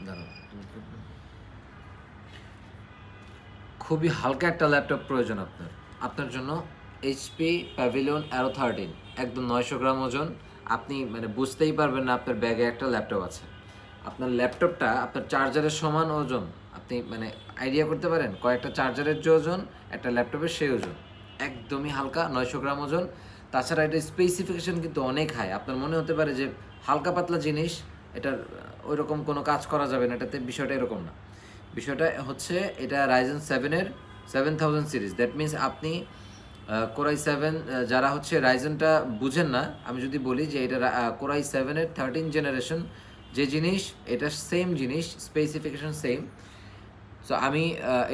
দাঁড়াও, খুবই হালকা একটা ল্যাপটপ প্রয়োজন আপনার আপনার জন্য। এইচপি প্যাভিলিয়ন অ্যারো 13, একদম 900 গ্রাম ওজন। আপনি মানে বুঝতেই পারবেন না আপনার ব্যাগে একটা ল্যাপটপ আছে। আপনার ল্যাপটপটা আপনার চার্জারের সমান ওজন। আপনি মানে আইডিয়া করতে পারেন কয়েকটা চার্জারের যে ওজন, একটা ল্যাপটপের সেই ওজন। একদমই হালকা, 900 গ্রাম ওজন। তাছাড়া এটা স্পেসিফিকেশন কিন্তু অনেক হাই। আপনার মনে হতে পারে যে হালকা পাতলা জিনিস, এটার ওই রকম কোনো কাজ করা যাবে না এটাতে, বিষয়টা এরকম না। বিষয়টা হচ্ছে এটা রাইজেন 7-এর 7000 সিরিজ। দ্যাট মিনস আপনি কোরাই 7, যারা হচ্ছে রাইজেনটা বুঝেন না, আমি যদি বলি যে এটা কোরাই 7-এর 13 জেনারেশন, যে জিনিস এটা সেম জিনিস, স্পেসিফিকেশন সেম। সো আমি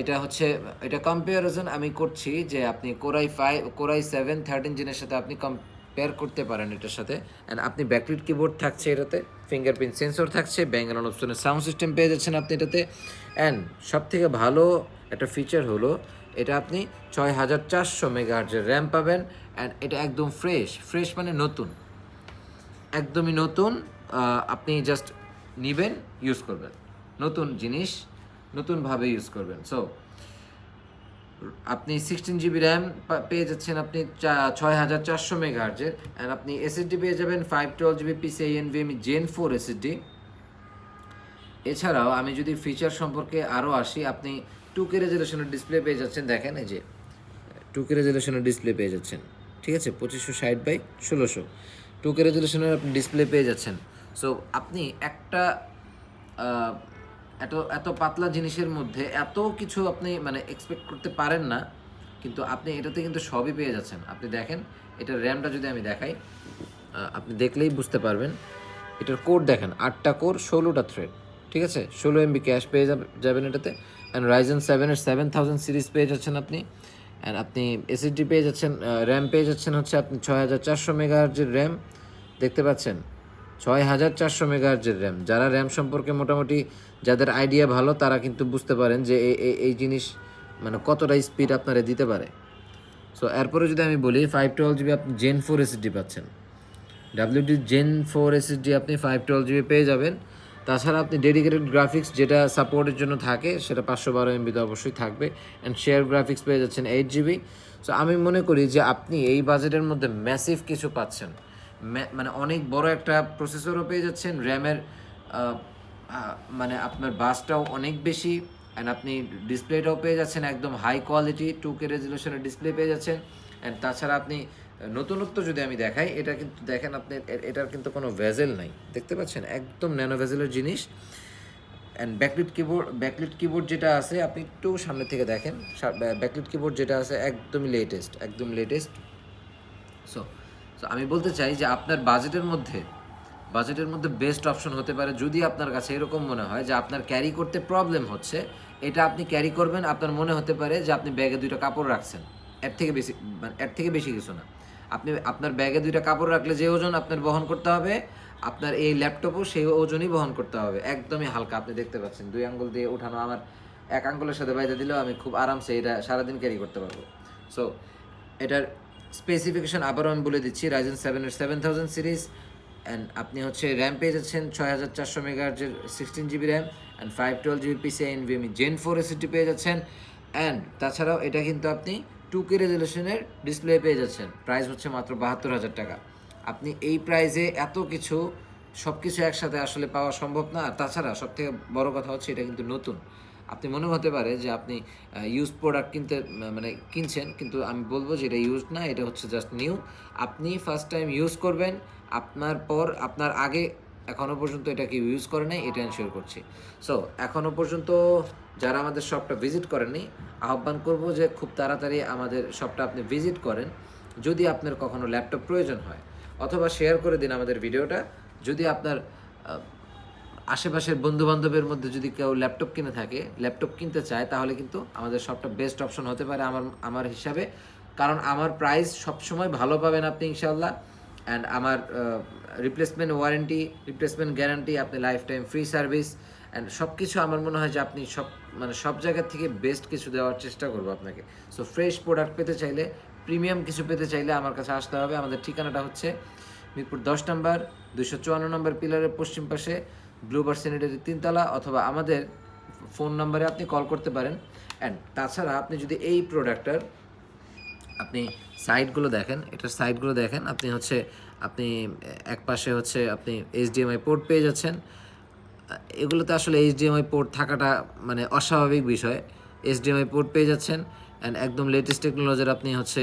এটা হচ্ছে এটা কম্পেয়ারিজন আমি করছি যে আপনি কোরাই 7 13 জেনের সাথে আপনি কম্পেয়ার করতে পারেন এটার সাথে। অ্যান্ড আপনি ব্যাকলিট কিবোর্ড থাকছে এটাতে, ফিঙ্গারপ্রিন্ট সেন্সর থাকছে, ব্যাং অপশনের সাউন্ড সিস্টেম পেয়ে যাচ্ছেন আপনি এটাতে। অ্যান্ড সব থেকে ভালো একটা ফিচার হলো এটা আপনি 6400 মেগাহার্জের র্যাম পাবেন। অ্যান্ড এটা একদম ফ্রেশ মানে নতুন, একদমই নতুন। আপনি জাস্ট নেবেন, ইউজ করবেন, নতুন জিনিস নতুনভাবে ইউজ করবেন। সো আপনি 16 GB র্যাম পেয়ে যাচ্ছেন আপনি 6400 মেগাহার্জের। অ্যান্ড আপনি এসএসডি পেয়ে যাবেন 512 GB PCIe NVMe Gen 4 SSD. এছাড়াও আমি যদি ফিচার সম্পর্কে আরও আসি, আপনি 2K রেজলিউশনের ডিসপ্লে পেয়ে যাচ্ছেন। দেখেন এই যে 2K রেজলিউশনের ডিসপ্লে পেয়ে যাচ্ছেন, ঠিক আছে, 2560x1600 2K রেজলিউশনের আপনি ডিসপ্লে পেয়ে যাচ্ছেন। সো আপনি একটা এত এত পাতলা জিনিসের মধ্যে এত কিছু আপনি মানে এক্সপেক্ট করতে পারেন না, কিন্তু আপনি এটাতে কিন্তু সবই পেয়ে যাচ্ছেন। আপনি দেখেন এটার র্যামটা যদি আমি দেখাই, আপনি দেখলেই বুঝতে পারবেন। এটার কোড দেখেন, 8টা কোর, 16টা থ্রেড, ঠিক আছে, 16 MB ক্যাশ পেয়ে যাবেন এটাতে। অ্যান্ড রাইজেন 7-এর 7000 সিরিজ পেয়ে যাচ্ছেন আপনি। অ্যান্ড আপনি এসএসডি পেয়ে যাচ্ছেন, র্যাম পেয়ে যাচ্ছেন হচ্ছে আপনি 6400 মেগাহার্জের র্যাম, দেখতে পাচ্ছেন 6400 মেগাহার্জের র্যাম। যারা র্যাম সম্পর্কে মোটামুটি যাদের আইডিয়া ভালো, তারা কিন্তু বুঝতে পারেন যে এই জিনিস মানে কতটা স্পিড আপনারা দিতে পারে। সো এরপরে যদি আমি বলি 512 GB আপনি জেন 4 এসএসডি পাচ্ছেন। ডাব্লিউডি জেন 4 এসএসডি আপনি 512 GB পেয়ে যাবেন। তাছাড়া আপনি ডেডিকেটেড গ্রাফিক্স যেটা সাপোর্টের জন্য থাকে সেটা 512 MB তো অবশ্যই থাকবে। অ্যান্ড শেয়ার গ্রাফিক্স পেয়ে যাচ্ছেন 8 GB। সো আমি মনে করি যে আপনি এই বাজেটের মধ্যে ম্যাসিভ কিছু পাচ্ছেন। মানে অনেক বড় একটা প্রসেসরও পেয়ে যাচ্ছেন, র্যামের মানে আপনার বাসটাও অনেক বেশি। অ্যান্ড আপনি ডিসপ্লেটাও পেয়ে যাচ্ছেন একদম হাই কোয়ালিটি 2K রেজলিউশনের ডিসপ্লে পেয়ে যাচ্ছেন। অ্যান্ড তাছাড়া আপনি নতুনত্ব যদি আমি দেখাই, এটা কিন্তু দেখেন আপনি এটার কিন্তু কোনো ভেজেল নাই, দেখতে পাচ্ছেন, একদম ন্যানো ভেজেলের জিনিস। অ্যান্ড ব্যাকলিট কিবোর্ড যেটা আছে, আপনি একটু সামনে থেকে দেখেন, ব্যাকলিট কিবোর্ড যেটা আছে একদমই লেটেস্ট। সো সো আমি বলতে চাই যে আপনার বাজেটের মধ্যে বেস্ট অপশন হতে পারে। যদি আপনার কাছে এরকম মনে হয় যে আপনার ক্যারি করতে প্রবলেম হচ্ছে, এটা আপনি ক্যারি করবেন। আপনার মনে হতে পারে যে আপনি ব্যাগে 2টা কাপড় রাখছেন, এর থেকে বেশি কিছু না। আপনি আপনার ব্যাগে 2টা কাপড় রাখলে যে ওজন আপনার বহন করতে হবে, আপনার এই ল্যাপটপও সেই ওজনই বহন করতে হবে। একদমই হালকা, আপনি দেখতে পাচ্ছেন 2 আঙ্গুল দিয়ে উঠানো, আমার 1 আঙ্গুলের সাথে বাইরে দিলেও আমি খুব আরামসে এটা সারাদিন ক্যারি করতে পারবো। সো এটার স্পেসিফিকেশন আবারও আমি বলে দিচ্ছি, রাইজেন 7-এর 7000 সিরিজ। অ্যান্ড আপনি হচ্ছে র্যাম পেয়ে যাচ্ছেন 6400 মেগাহার্জের 16 GB RAM. And 512 GB PCIe NVMe Gen 4 SSD পেয়ে যাচ্ছেন। অ্যান্ড তাছাড়াও এটা কিন্তু আপনি 2K রেজলিউশনের ডিসপ্লে পেয়ে যাচ্ছেন। প্রাইস হচ্ছে মাত্র 72,000 টাকা। আপনি এই প্রাইসে এত কিছু, সব কিছু একসাথে আসলে পাওয়া সম্ভব না। আর তাছাড়া সবথেকে বড় কথা হচ্ছে এটা কিন্তু নতুন। আপনি মনে হতে পারে যে আপনি ইউজ প্রোডাক্ট মানে কিনছেন, কিন্তু আমি বলবো যে এটা ইউজড না, এটা হচ্ছে জাস্ট নিউ। আপনি ফার্স্ট টাইম ইউজ করবেন, আপনার আগে এখনও পর্যন্ত এটা কেউ ইউজ করে নাই, এটা এনশিওর করছি। সো এখনও পর্যন্ত যারা আমাদের শপটা ভিজিট করেননি, আহ্বান করব যে খুব তাড়াতাড়ি আমাদের শপটা আপনি ভিজিট করেন। যদি আপনার কখনো ল্যাপটপ প্রয়োজন হয়, অথবা শেয়ার করে দিন আমাদের ভিডিওটা। যদি আপনার আশেপাশের বন্ধুবান্ধবের মধ্যে যদি কেউ ল্যাপটপ কিনতে চায়, তাহলে কিন্তু আমাদের শপটা বেস্ট অপশন হতে পারে আমার হিসাবে। কারণ আমার প্রাইস সবসময় ভালো পাবেন আপনি ইনশাল্লাহ। অ্যান্ড আমার রিপ্লেসমেন্ট গ্যারান্টি, আপনি life time free service. And সব কিছু আমার মনে হয় যে আপনি সব জায়গা থেকে বেস্ট কিছু দেওয়ার চেষ্টা করবো আপনাকে। সো ফ্রেশ প্রোডাক্ট পেতে চাইলে, প্রিমিয়াম কিছু পেতে চাইলে আমার কাছে আসতে হবে। আমাদের ঠিকানাটা হচ্ছে মিরপুর 10 নম্বর 254 নম্বর পিলারের পশ্চিম পাশে, ব্লুবার স্যানিটারি 3 তলা, অথবা আমাদের ফোন নাম্বারে আপনি কল করতে পারেন। অ্যান্ড তাছাড়া আপনি যদি এই প্রোডাক্টটার আপনি সাইডগুলো দেখেন, এটার সাইডগুলো দেখেন, আপনি হচ্ছে আপনি এক পাশে হচ্ছে আপনি এইচডিএমআই পোর্ট পেয়ে যাচ্ছেন। এগুলোতে আসলে এইচডিএমআই পোর্ট থাকাটা মানে অস্বাভাবিক বিষয়। এইচডিএমআই পোর্ট পেয়ে যাচ্ছেন, অ্যান্ড একদম লেটেস্ট টেকনোলজির আপনি হচ্ছে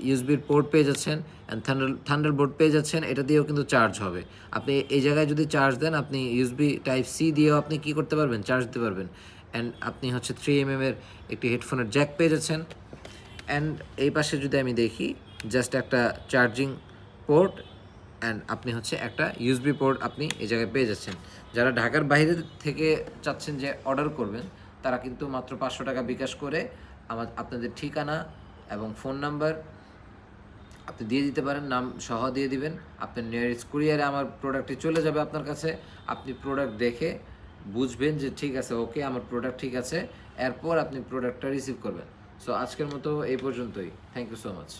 ইউএসবির পোর্ট পেয়ে যাচ্ছেন, অ্যান্ড থান্ডারবোল্ট পেয়ে যাচ্ছেন। এটা দিয়েও কিন্তু চার্জ হবে। আপনি এই জায়গায় যদি চার্জ দেন, আপনি ইউএসবি টাইপ সি দিয়েও আপনি কী করতে পারবেন, চার্জ দিতে পারবেন। অ্যান্ড আপনি হচ্ছে 3mm এর একটি হেডফোনের জ্যাক পেয়ে যাচ্ছেন। অ্যান্ড এই পাশে যদি আমি দেখি, জাস্ট একটা চার্জিং পোর্ট, অ্যান্ড আপনি হচ্ছে একটা ইউএসবি পোর্ট আপনি এই জায়গায় পেয়ে যাচ্ছেন। যারা ঢাকার বাইরে থেকে চাচ্ছেন যে অর্ডার করবেন, তারা কিন্তু মাত্র 500 টাকা বিকাশ করে আপনাদের ঠিকানা এবং ফোন নাম্বার আপনি দিয়ে দিতে পারেন, নাম সহ দিয়ে দিবেন। আপনার নিয়ারেস্ট কুরিয়ারে আমার প্রোডাক্টটি চলে যাবে আপনার কাছে। আপনি প্রোডাক্ট দেখে বুঝবেন যে ঠিক আছে, ওকে আমার প্রোডাক্ট ঠিক আছে, এরপর আপনি প্রোডাক্টটা রিসিভ করবেন। সো আজকের মতো এই পর্যন্তই। Thank you so much.